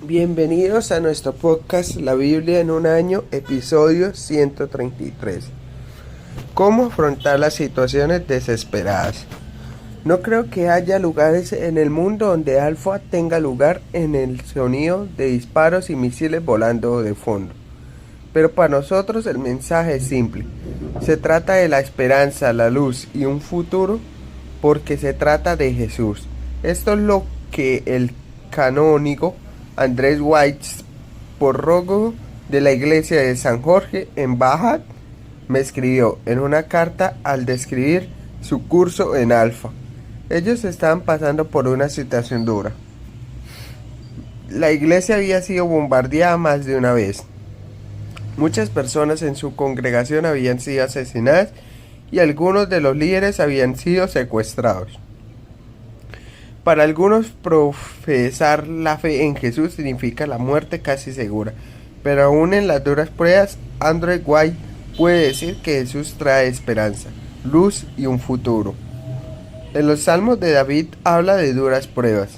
Bienvenidos a nuestro podcast La Biblia en un año, episodio 133. ¿Cómo afrontar las situaciones desesperadas? No creo que haya lugares en el mundo donde Alfa tenga lugar en el sonido de disparos y misiles volando de fondo. Pero para nosotros el mensaje es simple. Se trata de la esperanza, la luz y un futuro porque se trata de Jesús. Esto es lo que el canónigo Andrés White, párroco de la iglesia de San Jorge en Baja, me escribió en una carta al describir su curso en Alfa. Ellos estaban pasando por una situación dura. La iglesia había sido bombardeada más de una vez. Muchas personas en su congregación habían sido asesinadas y algunos de los líderes habían sido secuestrados. Para algunos, profesar la fe en Jesús significa la muerte casi segura, pero aún en las duras pruebas, Andrew White puede decir que Jesús trae esperanza, luz y un futuro. En los Salmos de David habla de duras pruebas.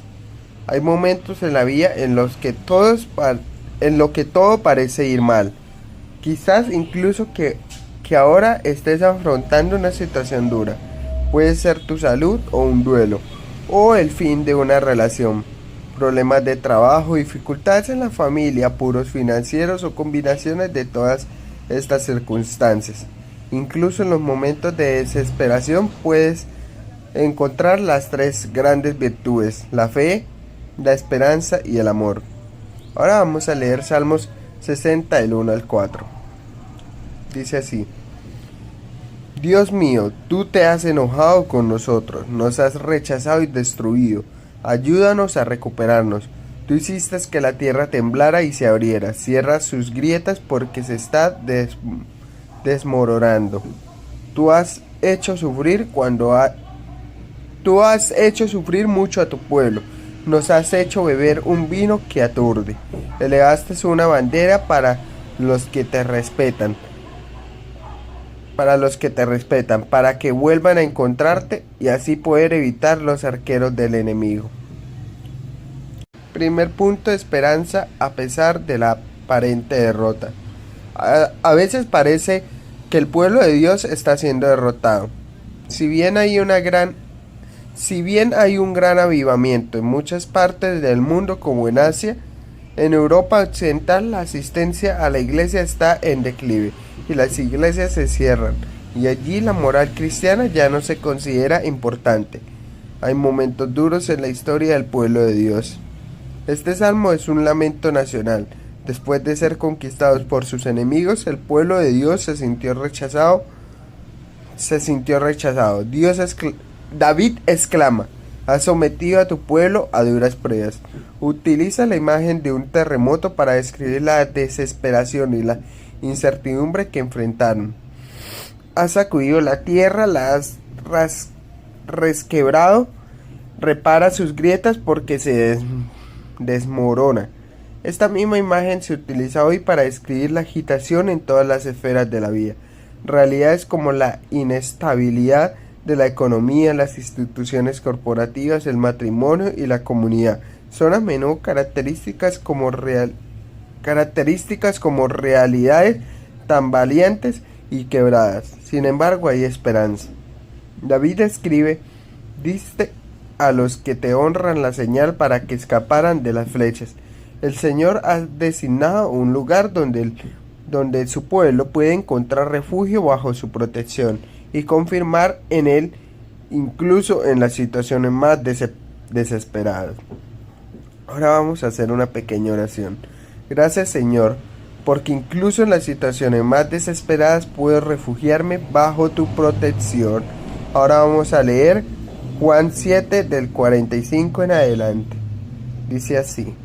Hay momentos en la vida en los que todo parece ir mal. Quizás incluso que ahora estés afrontando una situación dura. Puede ser tu salud o un duelo, o el fin de una relación, problemas de trabajo, dificultades en la familia, apuros financieros o combinaciones de todas estas circunstancias. Incluso en los momentos de desesperación puedes encontrar las tres grandes virtudes: la fe, la esperanza y el amor. Ahora vamos a leer Salmos 60 del 1 al 4. Dice así: Dios mío, tú te has enojado con nosotros, nos has rechazado y destruido. Ayúdanos a recuperarnos. Tú hiciste que la tierra temblara y se abriera. Cierra sus grietas porque se está desmoronando. Tú has hecho sufrir mucho a tu pueblo. Nos has hecho beber un vino que aturde. Elevaste una bandera para los que te respetan. Para que vuelvan a encontrarte y así poder evitar los arqueros del enemigo. Primer punto: esperanza a pesar de la aparente derrota. A veces parece que el pueblo de Dios está siendo derrotado. Si bien hay un gran avivamiento en muchas partes del mundo como en Asia, en Europa Occidental la asistencia a la iglesia está en declive y las iglesias se cierran, y allí la moral cristiana ya no se considera importante. Hay momentos duros en la historia del pueblo de Dios. Este salmo es un lamento nacional. Después de ser conquistados por sus enemigos, el pueblo de Dios se sintió rechazado. David exclama: has sometido a tu pueblo a duras pruebas. Utiliza la imagen de un terremoto para describir la desesperación y la incertidumbre que enfrentaron. Has sacudido la tierra, la has resquebrado, repara sus grietas porque se desmorona. Esta misma imagen se utiliza hoy para describir la agitación en todas las esferas de la vida. Realidades como la inestabilidad de la economía, las instituciones corporativas, el matrimonio y la comunidad son a menudo características como realidades tambaleantes y quebradas. Sin embargo, hay esperanza. David escribe: diste a los que te honran la señal para que escaparan de las flechas. El Señor ha designado un lugar donde su pueblo puede encontrar refugio bajo su protección y confirmar en él incluso en las situaciones más desesperadas. Ahora vamos a hacer una pequeña oración. Gracias, Señor, porque incluso en las situaciones más desesperadas puedo refugiarme bajo tu protección. Ahora vamos a leer Juan 7 del 45 en adelante. Dice así: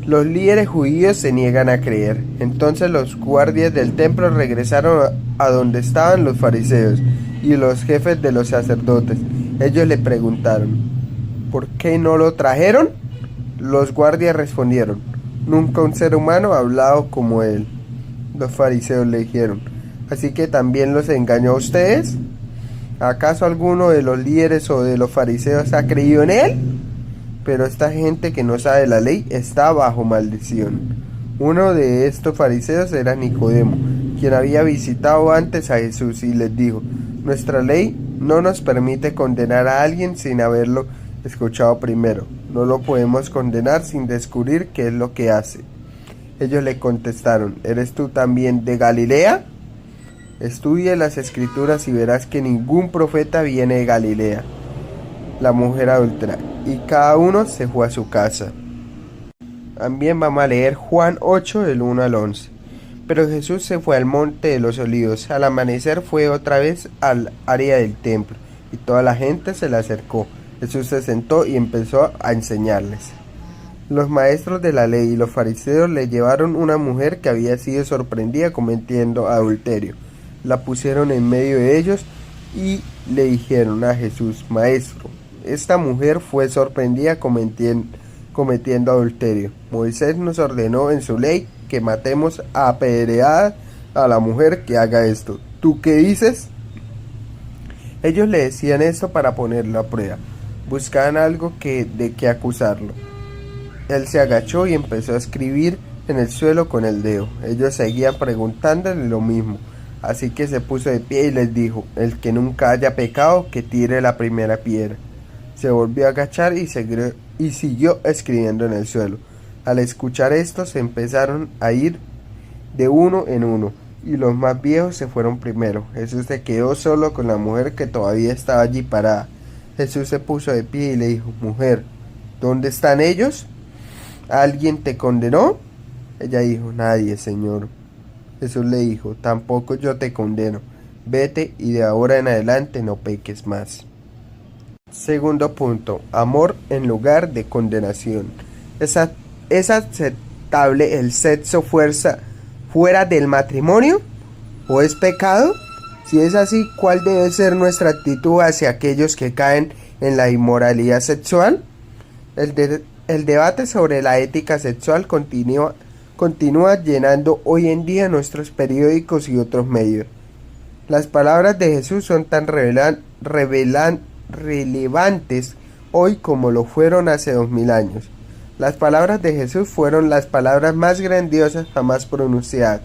los líderes judíos se niegan a creer. Entonces los guardias del templo regresaron a donde estaban los fariseos y los jefes de los sacerdotes. Ellos le preguntaron: ¿por qué no lo trajeron? Los guardias respondieron: nunca un ser humano ha hablado como él. Los fariseos le dijeron: ¿así que también los engañó a ustedes? ¿Acaso alguno de los líderes o de los fariseos ha creído en él? pero esta gente que no sabe la ley está bajo maldición. Uno de estos fariseos era Nicodemo, quien había visitado antes a Jesús y les dijo: nuestra ley no nos permite condenar a alguien sin haberlo escuchado primero. No lo podemos condenar sin descubrir qué es lo que hace. Ellos le contestaron: ¿eres tú también de Galilea? Estudia las escrituras y verás que ningún profeta viene de Galilea. La mujer adúltera. Y cada uno se fue a su casa. También vamos a leer Juan 8, del 1 al 11. Pero Jesús se fue al monte de los olivos. Al amanecer fue otra vez al área del templo, y toda la gente se le acercó. Jesús se sentó y empezó a enseñarles. Los maestros de la ley y los fariseos le llevaron una mujer que había sido sorprendida cometiendo adulterio. La pusieron en medio de ellos y le dijeron a Jesús: Maestro, esta mujer fue sorprendida cometiendo adulterio. Moisés nos ordenó en su ley que matemos a apedreadas a la mujer que haga esto. ¿Tú qué dices? Ellos le decían esto para ponerlo a prueba. Buscaban algo de que acusarlo. Él se agachó y empezó a escribir en el suelo con el dedo. Ellos seguían preguntándole lo mismo. Así que se puso de pie y les dijo: el que nunca haya pecado, que tire la primera piedra. Se volvió a agachar y siguió escribiendo en el suelo. Al escuchar esto, se empezaron a ir de uno en uno, y los más viejos se fueron primero. Jesús se quedó solo con la mujer que todavía estaba allí parada. Jesús se puso de pie y le dijo: Mujer, ¿dónde están ellos? ¿Alguien te condenó? Ella dijo: Nadie, Señor. Jesús le dijo: Tampoco yo te condeno. Vete y de ahora en adelante no peques más. Segundo punto: amor en lugar de condenación. ¿Es aceptable el sexo fuera del matrimonio? ¿O es pecado? Si es así, ¿cuál debe ser nuestra actitud hacia aquellos que caen en la inmoralidad sexual? El debate sobre la ética sexual continúa llenando hoy en día nuestros periódicos y otros medios. Las palabras de Jesús son tan relevantes hoy como lo fueron hace 2000 años. Las palabras de Jesús fueron las palabras más grandiosas jamás pronunciadas.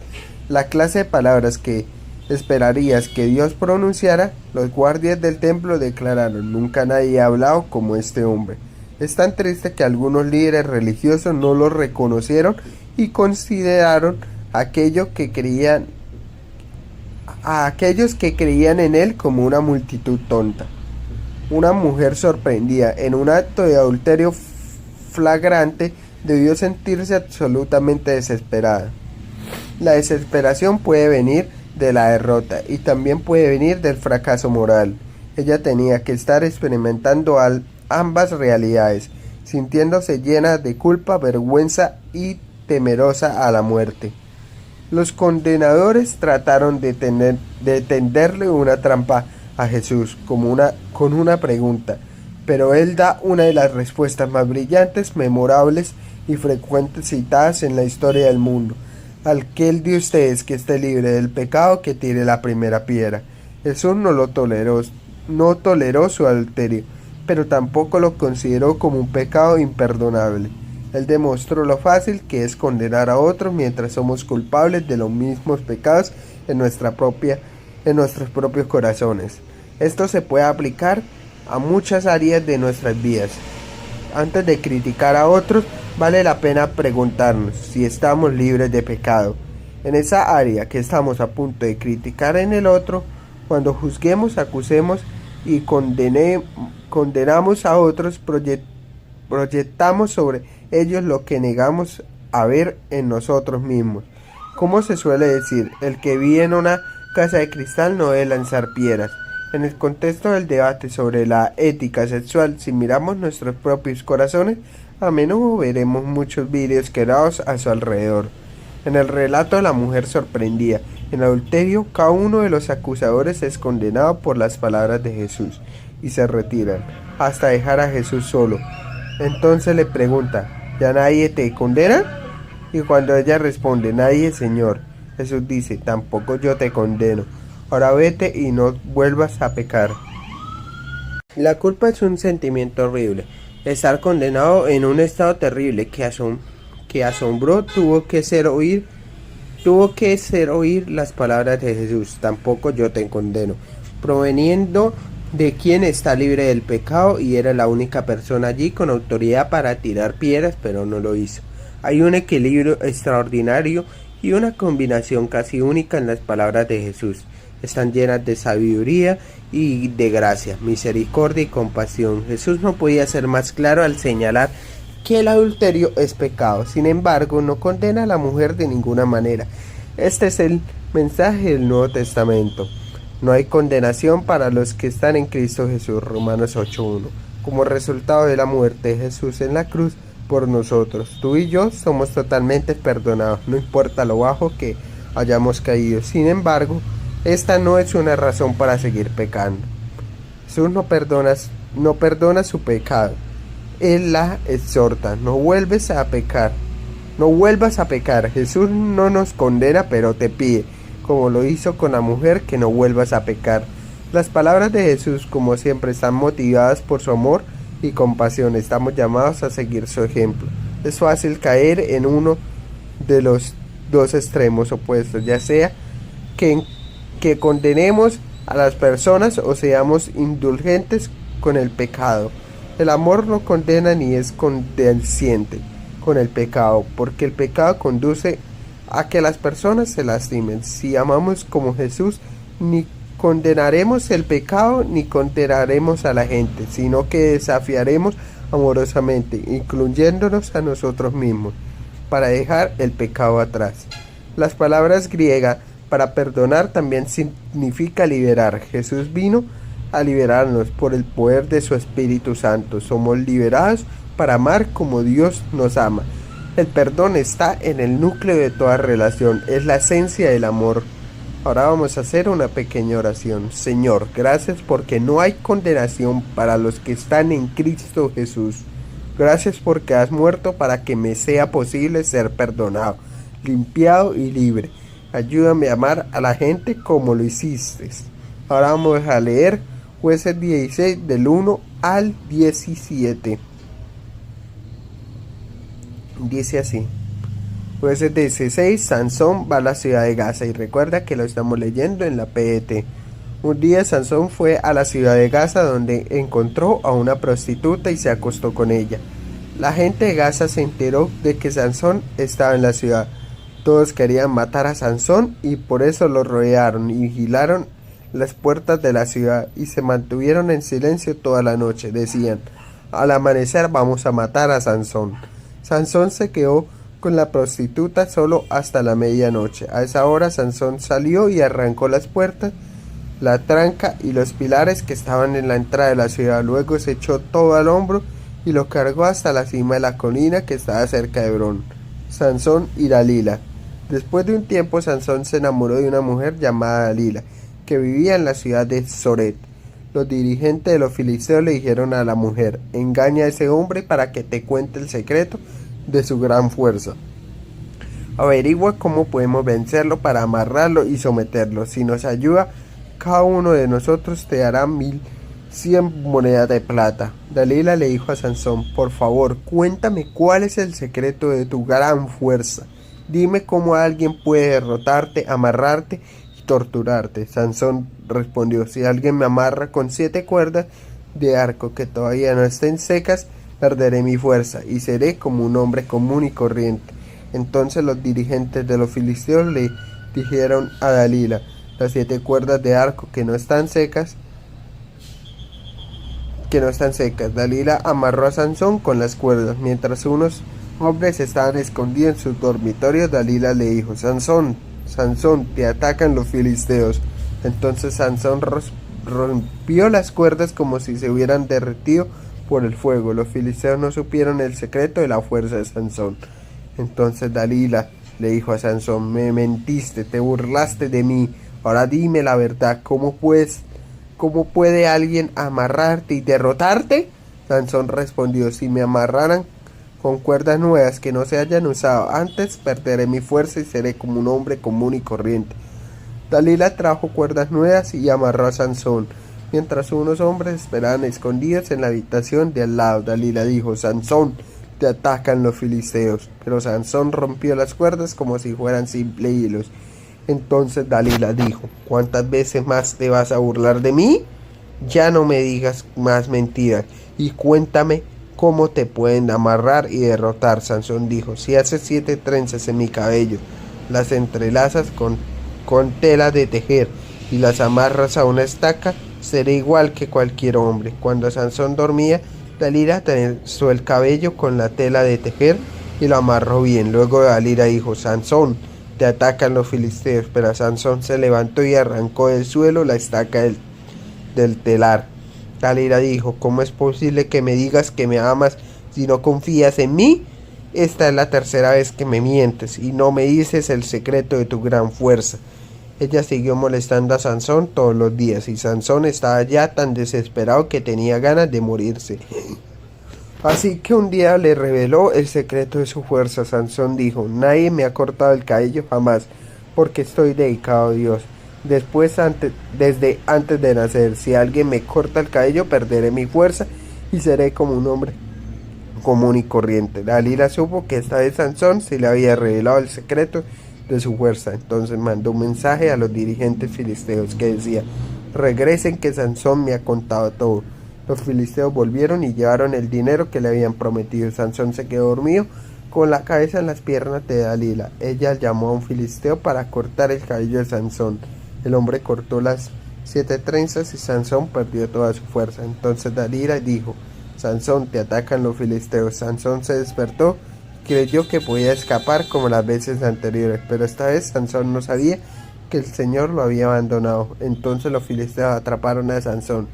La clase de palabras que esperarías que Dios pronunciara. Los guardias del templo declararon: nunca nadie ha hablado como este hombre. Es tan triste que algunos líderes religiosos no lo reconocieron y consideraron a aquellos que creían en él como una multitud tonta. Una mujer sorprendida en un acto de adulterio flagrante debió sentirse absolutamente desesperada. La desesperación puede venir de la derrota y también puede venir del fracaso moral. Ella tenía que estar experimentando ambas realidades, sintiéndose llena de culpa, vergüenza y temerosa a la muerte. Los condenadores trataron de tenderle una trampa a Jesús con una pregunta, pero él da una de las respuestas más brillantes, memorables y frecuentes citadas en la historia del mundo. Aquel de ustedes que esté libre del pecado, que tire la primera piedra. Jesús no toleró su adulterio, pero tampoco lo consideró como un pecado imperdonable. Él demostró lo fácil que es condenar a otros mientras somos culpables de los mismos pecados en nuestros propios corazones. Esto se puede aplicar a muchas áreas de nuestras vidas. Antes de criticar a otros, vale la pena preguntarnos si estamos libres de pecado. En esa área que estamos a punto de criticar en el otro, cuando juzguemos, acusemos y condenamos a otros, proyectamos sobre ellos lo que negamos a ver en nosotros mismos. Como se suele decir, el que vive en una casa de cristal no debe lanzar piedras. En el contexto del debate sobre la ética sexual, si miramos nuestros propios corazones, a menudo veremos muchos vidrios quebrados a su alrededor. En el relato de la mujer sorprendida en adulterio, cada uno de los acusadores es condenado por las palabras de Jesús y se retiran, hasta dejar a Jesús solo. Entonces le pregunta: ¿ya nadie te condena? Y cuando ella responde: nadie, Señor, Jesús dice: tampoco yo te condeno. Ahora vete y no vuelvas a pecar. La culpa es un sentimiento horrible. estar condenado en un estado terrible que asombró, tuvo que ser oír las palabras de Jesús. Tampoco yo te condeno, proveniendo de quien está libre del pecado, y era la única persona allí con autoridad para tirar piedras, pero no lo hizo. Hay un equilibrio extraordinario y una combinación casi única en las palabras de Jesús. Están llenas de sabiduría y de gracia, misericordia y compasión. Jesús no podía ser más claro al señalar que el adulterio es pecado. Sin embargo, no condena a la mujer de ninguna manera. Este es el mensaje del Nuevo Testamento. No hay condenación para los que están en Cristo Jesús, Romanos 8:1. Como resultado de la muerte de Jesús en la cruz por nosotros, tú y yo somos totalmente perdonados, no importa lo bajo que hayamos caído. Sin embargo, esta no es una razón para seguir pecando. Jesús no perdona su pecado. Él la exhorta: no vuelvas a pecar. Jesús no nos condena, pero te pide, como lo hizo con la mujer, que no vuelvas a pecar. Las palabras de Jesús, como siempre, están motivadas por su amor y compasión. Estamos llamados a seguir su ejemplo. Es fácil caer en uno de los dos extremos opuestos, ya sea que condenemos a las personas o seamos indulgentes con el pecado. El amor no condena ni es condesciente con el pecado, porque el pecado conduce a que las personas se lastimen. Si amamos como Jesús, ni condenaremos el pecado ni condenaremos a la gente, sino que desafiaremos amorosamente, incluyéndonos a nosotros mismos, para dejar el pecado atrás. Las palabras griegas para perdonar también significa liberar. Jesús vino a liberarnos por el poder de su Espíritu Santo. Somos liberados para amar como Dios nos ama. El perdón está en el núcleo de toda relación, es la esencia del amor. Ahora vamos a hacer una pequeña oración. Señor, gracias porque no hay condenación para los que están en Cristo Jesús. Gracias porque has muerto para que me sea posible ser perdonado, limpiado y libre. Ayúdame a amar a la gente como lo hiciste. Ahora vamos a leer Jueces 16 del 1 al 17. Dice así: Jueces 16, Sansón va a la ciudad de Gaza, y recuerda que lo estamos leyendo en la PET. Un día Sansón fue a la ciudad de Gaza, donde encontró a una prostituta y se acostó con ella. La gente de Gaza se enteró de que Sansón estaba en la ciudad. Todos querían matar a Sansón y por eso lo rodearon y vigilaron las puertas de la ciudad y se mantuvieron en silencio toda la noche. Decían: al amanecer vamos a matar a Sansón. Sansón se quedó con la prostituta solo hasta la medianoche. A esa hora Sansón salió y arrancó las puertas, la tranca y los pilares que estaban en la entrada de la ciudad. Luego se echó todo al hombro y lo cargó hasta la cima de la colina que estaba cerca de Hebrón. Sansón y Dalila. Después de un tiempo, Sansón se enamoró de una mujer llamada Dalila, que vivía en la ciudad de Soret. Los dirigentes de los filisteos le dijeron a la mujer: engaña a ese hombre para que te cuente el secreto de su gran fuerza. Averigua cómo podemos vencerlo para amarrarlo y someterlo. Si nos ayuda, cada uno de nosotros te dará 1,100 monedas de plata. Dalila le dijo a Sansón: por favor, cuéntame cuál es el secreto de tu gran fuerza. Dime cómo alguien puede derrotarte, amarrarte y torturarte. Sansón respondió: si alguien me amarra con 7 cuerdas de arco que todavía no estén secas, perderé mi fuerza y seré como un hombre común y corriente. Entonces los dirigentes de los filisteos le dijeron a Dalila: las 7 cuerdas de arco que no están secas. Dalila amarró a Sansón con las cuerdas. Mientras unos hombres estaban escondidos en sus dormitorios, Dalila le dijo: Sansón, Sansón, te atacan los filisteos. Entonces Sansón rompió las cuerdas como si se hubieran derretido por el fuego. Los filisteos no supieron el secreto de la fuerza de Sansón. Entonces Dalila le dijo a Sansón: me mentiste, te burlaste de mí. Ahora dime la verdad, ¿cómo puede alguien amarrarte y derrotarte? Sansón respondió: si me amarraran con cuerdas nuevas que no se hayan usado antes, perderé mi fuerza y seré como un hombre común y corriente. Dalila trajo cuerdas nuevas y amarró a Sansón, mientras unos hombres esperaban escondidos en la habitación de al lado. Dalila dijo: Sansón, te atacan los filisteos. Pero Sansón rompió las cuerdas como si fueran simples hilos. Entonces Dalila dijo: ¿cuántas veces más te vas a burlar de mí? Ya no me digas más mentiras y cuéntame cómo te pueden amarrar y derrotar. Sansón dijo: si haces 7 trenzas en mi cabello, las entrelazas con tela de tejer y las amarras a una estaca, seré igual que cualquier hombre. Cuando Sansón dormía, Dalila trenzó el cabello con la tela de tejer y lo amarró bien. Luego Dalila dijo: Sansón, te atacan los filisteos. Pero Sansón se levantó y arrancó del suelo la estaca del telar. Dalila dijo: ¿cómo es posible que me digas que me amas si no confías en mí? Esta es la tercera vez que me mientes y no me dices el secreto de tu gran fuerza. Ella siguió molestando a Sansón todos los días y Sansón estaba ya tan desesperado que tenía ganas de morirse. Así que un día le reveló el secreto de su fuerza. Sansón dijo: nadie me ha cortado el cabello jamás, porque estoy dedicado a Dios. Desde antes de nacer, si alguien me corta el cabello, perderé mi fuerza y seré como un hombre común y corriente. Dalila supo que esta vez Sansón se le había revelado el secreto de su fuerza. Entonces mandó un mensaje a los dirigentes filisteos que decía: regresen, que Sansón me ha contado todo. Los filisteos volvieron y llevaron el dinero que le habían prometido. Sansón se quedó dormido con la cabeza en las piernas de Dalila. Ella llamó a un filisteo para cortar el cabello de Sansón. El hombre cortó las 7 trenzas y Sansón perdió toda su fuerza. Entonces Dalila dijo: Sansón, te atacan los filisteos. Sansón se despertó y creyó que podía escapar como las veces anteriores, pero esta vez Sansón no sabía que el Señor lo había abandonado. Entonces los filisteos atraparon a Sansón,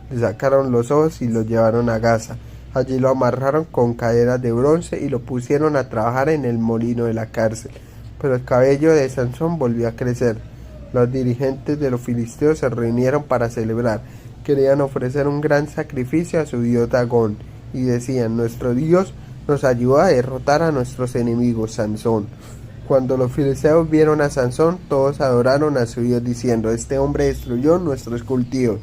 le sacaron los ojos y lo llevaron a Gaza. Allí lo amarraron con cadenas de bronce y lo pusieron a trabajar en el molino de la cárcel. Pero el cabello de Sansón volvió a crecer. Los dirigentes de los filisteos se reunieron para celebrar. Querían ofrecer un gran sacrificio a su dios Dagón y decían: nuestro Dios nos ayudó a derrotar a nuestros enemigos, Sansón. Cuando los filisteos vieron a Sansón, todos adoraron a su Dios diciendo: este hombre destruyó nuestros cultivos,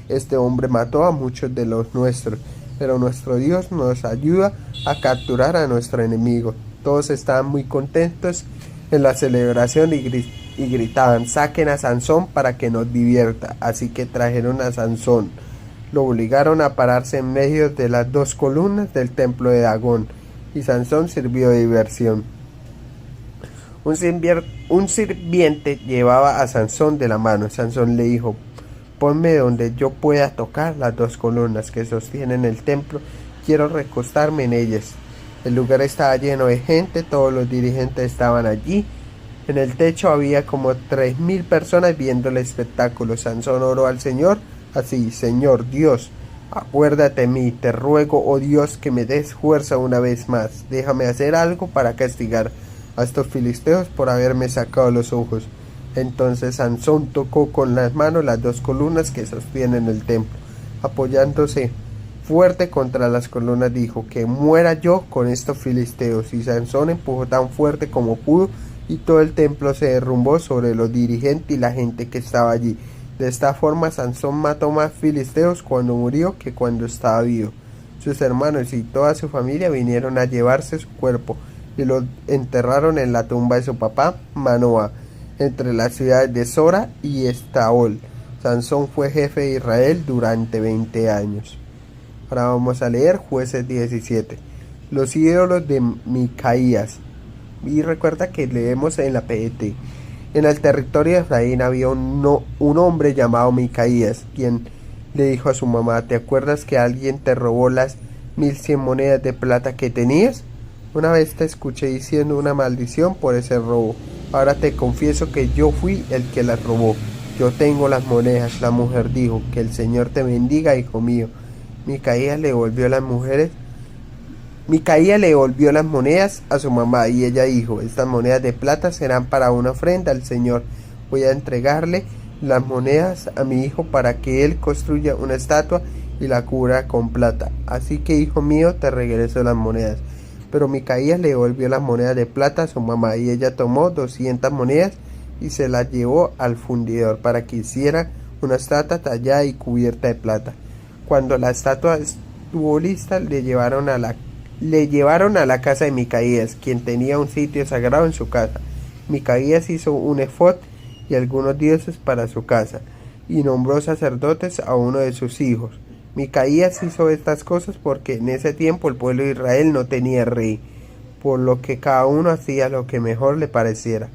este hombre mató a muchos de los nuestros, pero nuestro Dios nos ayuda a capturar a nuestro enemigo. Todos estaban muy contentos en la celebración y gritaban: saquen a Sansón para que nos divierta. Así que trajeron a Sansón. Lo obligaron a pararse en medio de las 2 columnas del templo de Dagón, y Sansón sirvió de diversión. Un sirviente llevaba a Sansón de la mano. Sansón le dijo: ponme donde yo pueda tocar las 2 columnas que sostienen el templo. Quiero recostarme en ellas. El lugar estaba lleno de gente, todos los dirigentes estaban allí. En el techo había como 3,000 personas viendo el espectáculo. Sansón oró al Señor así: Señor Dios, acuérdate de mí, te ruego, oh Dios, que me des fuerza una vez más. Déjame hacer algo para castigar a estos filisteos por haberme sacado los ojos. Entonces Sansón tocó con las manos las 2 columnas que sostienen el templo. Apoyándose fuerte contra las columnas, dijo: que muera yo con estos filisteos. Y Sansón empujó tan fuerte como pudo, y todo el templo se derrumbó sobre los dirigentes y la gente que estaba allí. De esta forma Sansón mató más filisteos cuando murió que cuando estaba vivo. Sus hermanos y toda su familia vinieron a llevarse su cuerpo y lo enterraron en la tumba de su papá Manoah, entre las ciudades de Sora y Estaol. Sansón fue jefe de Israel durante 20 años. Ahora vamos a leer Jueces 17. Los ídolos de Micaías. Y recuerda que leemos en la PET. En el territorio de Efraín había un hombre llamado Micaías, quien le dijo a su mamá: ¿te acuerdas que alguien te robó las 1,100 monedas de plata que tenías? Una vez te escuché diciendo una maldición por ese robo. Ahora te confieso que yo fui el que las robó. Yo tengo las monedas. La mujer dijo: que el Señor te bendiga, hijo mío. Micaías le devolvió las monedas a su mamá y ella dijo: estas monedas de plata serán para una ofrenda al Señor. Voy a entregarle las monedas a mi hijo para que él construya una estatua y la cubra con plata. Así que, hijo mío, te regreso las monedas. Pero Micaías le devolvió las monedas de plata a su mamá y ella tomó 200 monedas y se las llevó al fundidor para que hiciera una estatua tallada y cubierta de plata. Cuando la estatua estuvo lista, le llevaron a la casa de Micaías, quien tenía un sitio sagrado en su casa. Micaías hizo un efod y algunos dioses para su casa, y nombró sacerdotes a uno de sus hijos. Micaías hizo estas cosas porque en ese tiempo el pueblo de Israel no tenía rey, por lo que cada uno hacía lo que mejor le pareciera.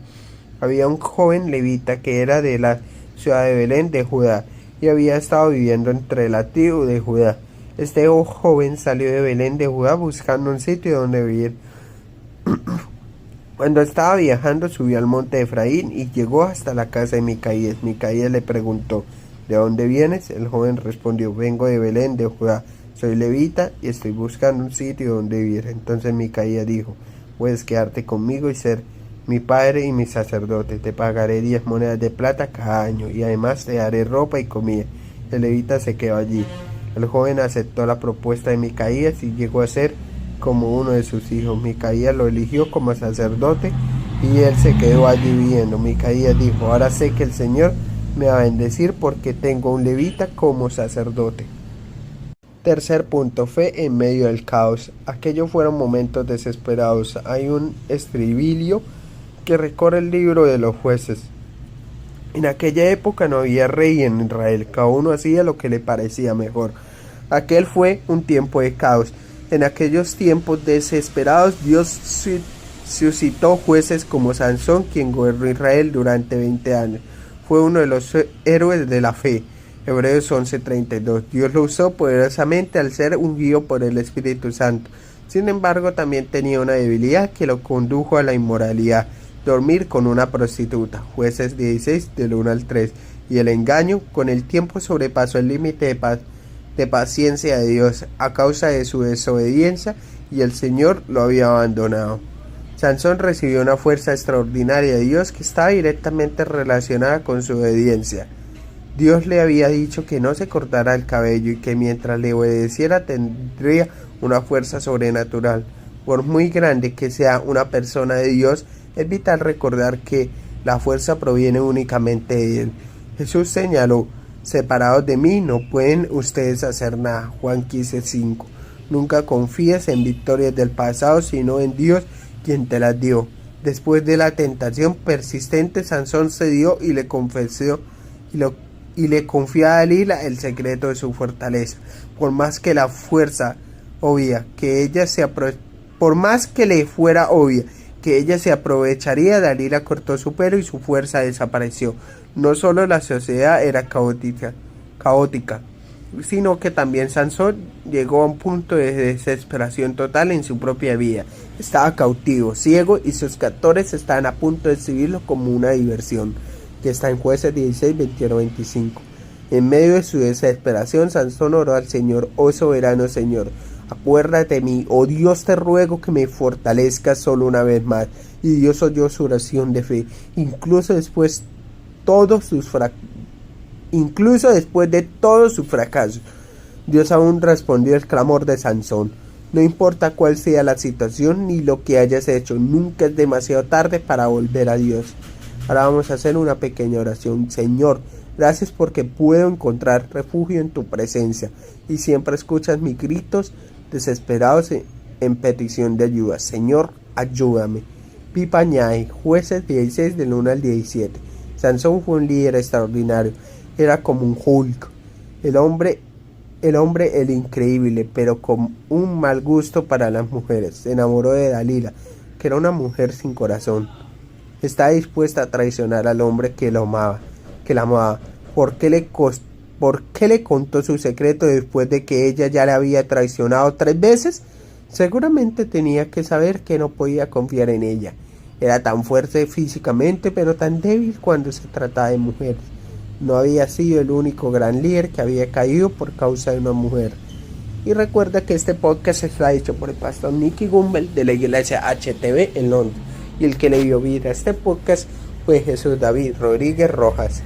Había un joven levita que era de la ciudad de Belén de Judá, y había estado viviendo entre la tribu de Judá. Este joven salió de Belén de Judá buscando un sitio donde vivir. Cuando estaba viajando, subió al monte de Efraín y llegó hasta la casa de Micaías. Micaías le preguntó: ¿de dónde vienes? El joven respondió: vengo de Belén de Judá, soy levita y estoy buscando un sitio donde vivir. Entonces Micaías dijo: puedes quedarte conmigo y ser mi padre y mi sacerdote. Te pagaré 10 monedas de plata cada año y además te daré ropa y comida. El levita se quedó allí. El joven aceptó la propuesta de Micaías y llegó a ser como uno de sus hijos. Micaías lo eligió como sacerdote y él se quedó allí viviendo. Micaías dijo: ahora sé que el Señor me va a bendecir porque tengo un levita como sacerdote. Tercer punto: fe en medio del caos. Aquellos fueron momentos desesperados. Hay un estribilio que recorre el libro de los jueces. En aquella época no había rey en Israel, cada uno hacía lo que le parecía mejor. Aquel fue un tiempo de caos. En aquellos tiempos desesperados, Dios suscitó jueces como Sansón, quien gobernó Israel durante 20 años. Fue uno de los héroes de la fe. Hebreos 11:32. Dios lo usó poderosamente al ser ungido por el Espíritu Santo. Sin embargo, también tenía una debilidad que lo condujo a la inmoralidad: dormir con una prostituta. Jueces 16 del 1 al 3. Y el engaño con el tiempo sobrepasó el límite de paciencia de Dios a causa de su desobediencia, y el Señor lo había abandonado. Sansón recibió una fuerza extraordinaria de Dios que estaba directamente relacionada con su obediencia. Dios le había dicho que no se cortara el cabello y que mientras le obedeciera tendría una fuerza sobrenatural. Por muy grande que sea una persona de Dios, es vital recordar que la fuerza proviene únicamente de Él. Jesús señaló: separados de mí no pueden ustedes hacer nada. Juan 15:5. Nunca confíes en victorias del pasado, sino en Dios, quien te las dio. Después de la tentación persistente, Sansón cedió y le confesó y le confió a Dalila el secreto de su fortaleza. Por más que le fuera obvia que ella se aprovecharía, Dalila cortó su pelo y su fuerza desapareció. No solo la sociedad era caótica, sino que también Sansón llegó a un punto de desesperación total en su propia vida. Estaba cautivo, ciego, y sus captores estaban a punto de exhibirlo como una diversión, que está en Jueces 16, 21-25. En medio de su desesperación, Sansón oró al Señor: oh soberano Señor, acuérdate de mí, oh Dios, te ruego que me fortalezcas solo una vez más. Y Dios oyó su oración de fe, incluso después de todos sus fracasos. Dios aún respondió el clamor de Sansón. No importa cuál sea la situación ni lo que hayas hecho, nunca es demasiado tarde para volver a Dios. Ahora vamos a hacer una pequeña oración. Señor, gracias porque puedo encontrar refugio en tu presencia y siempre escuchas mis gritos desesperados en petición de ayuda. Señor, ayúdame. Pipañay, Jueces 16 del 1 al 17. Sansón fue un líder extraordinario. Era como un Hulk. El hombre increíble, pero con un mal gusto para las mujeres. Se enamoró de Dalila, que era una mujer sin corazón. Estaba dispuesta a traicionar al hombre que la amaba. ¿Por qué le contó su secreto después de que ella ya le había traicionado 3 veces? Seguramente tenía que saber que no podía confiar en ella. Era tan fuerte físicamente, pero tan débil cuando se trataba de mujeres. No había sido el único gran líder que había caído por causa de una mujer. Y recuerda que este podcast está hecho por el pastor Nicky Gumbel de la iglesia HTV en Londres. Y el que le dio vida a este podcast fue Jesús David Rodríguez Rojas.